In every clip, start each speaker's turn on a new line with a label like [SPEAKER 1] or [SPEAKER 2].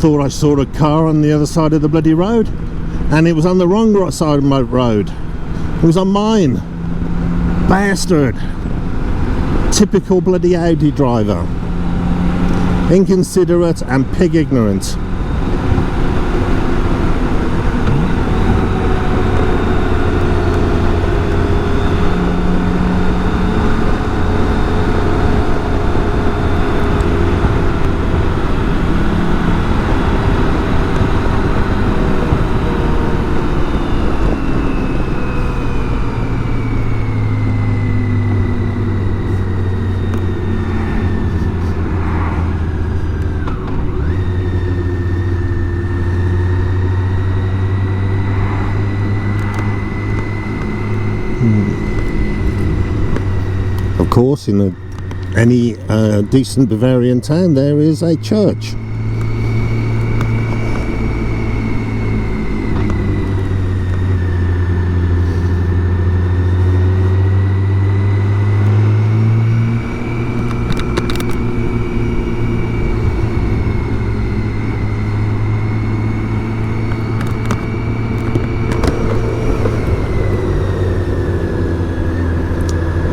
[SPEAKER 1] thought I saw a car on the other side of the bloody road, and it was on the wrong side of my road. It was on mine. Bastard. Typical bloody Audi driver. Inconsiderate and pig ignorant. Of course, in any decent Bavarian town there is a church.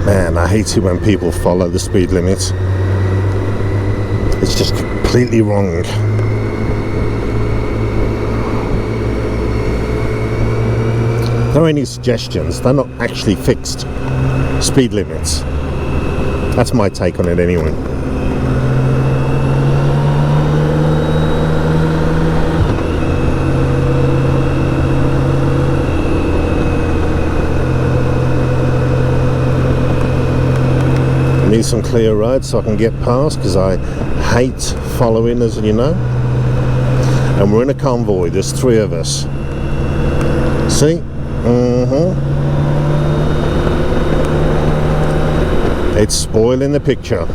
[SPEAKER 1] Man, I hate it when people follow the speed limit. It's just completely wrong. There are any suggestions, they're not actually fixed speed limits. That's my take on it anyway. Need some clear roads so I can get past, because I hate following, as you know. And we're in a convoy, there's 3 of us. See? It's spoiling the picture.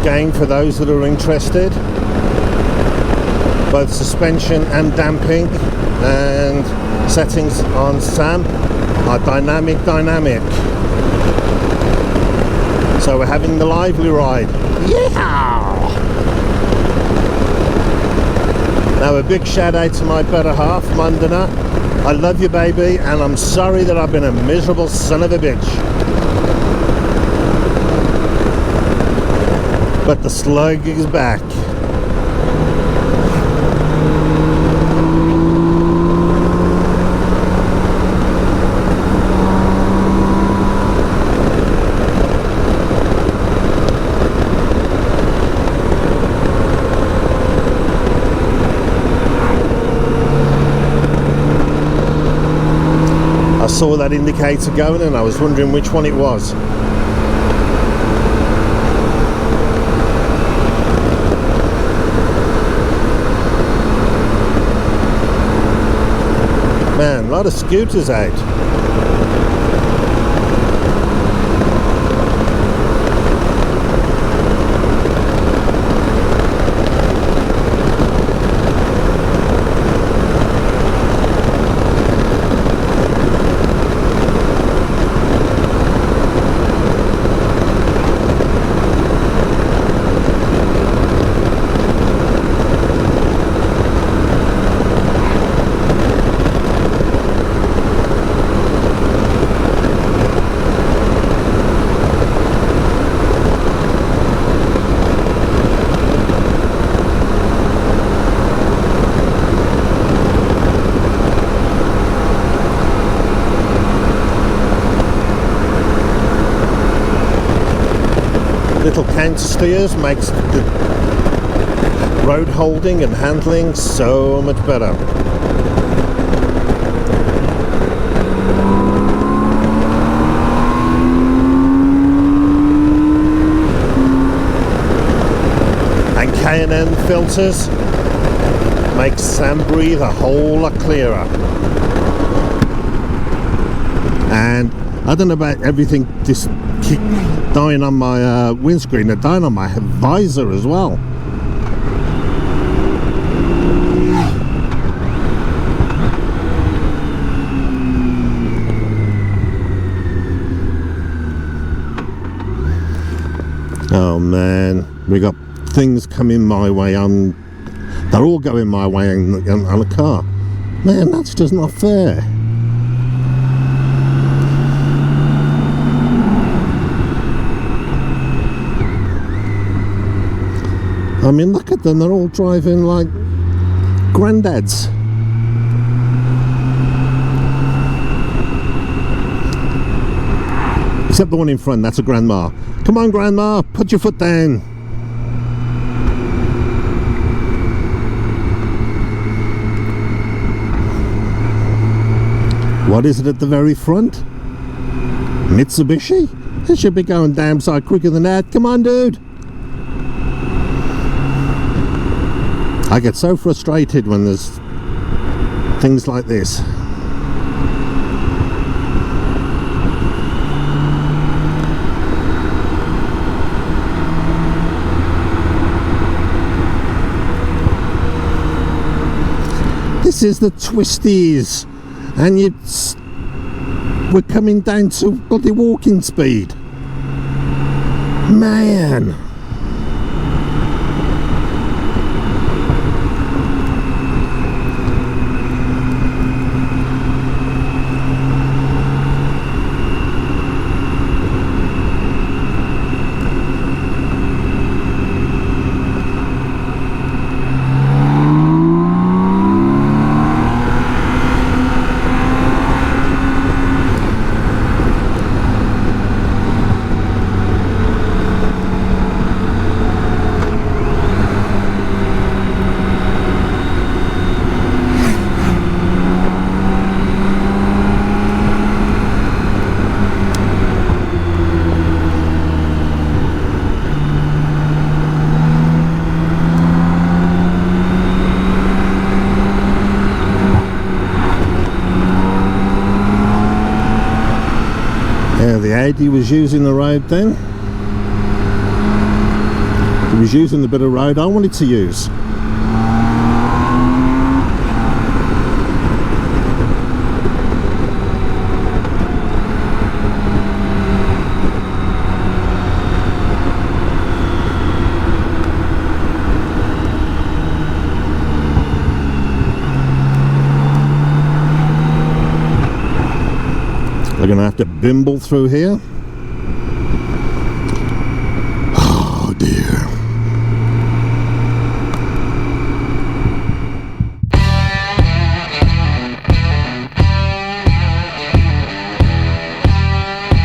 [SPEAKER 1] Again, for those that are interested, both suspension and damping and settings on SAM are dynamic. So we're having the lively ride. Yeah! Now a big shout out to my better half, Mandana. I love you, baby, and I'm sorry that I've been a miserable son of a bitch. But the slug is back. I saw that indicator going and I was wondering which one it was. Man, a lot of scooters out. Little counter steers makes the road holding and handling so much better. filters makes Sam breathe a whole lot clearer. And I don't know about everything just dying on my windscreen, they're dying on my visor as well. Oh man, we got things coming my way on. They're all going my way on a car. Man, that's just not fair. I mean, look at them, they're all driving like granddads. Except the one in front, that's a grandma. Come on, grandma, put your foot down. What is it at the very front? Mitsubishi? It should be going damn sight quicker than that. Come on, dude. I get so frustrated when there's things like this. This is the twisties, and we're coming down to bloody walking speed. Man. He was using the road then. He was using the bit of road I wanted to use. We're going to have to bimble through here.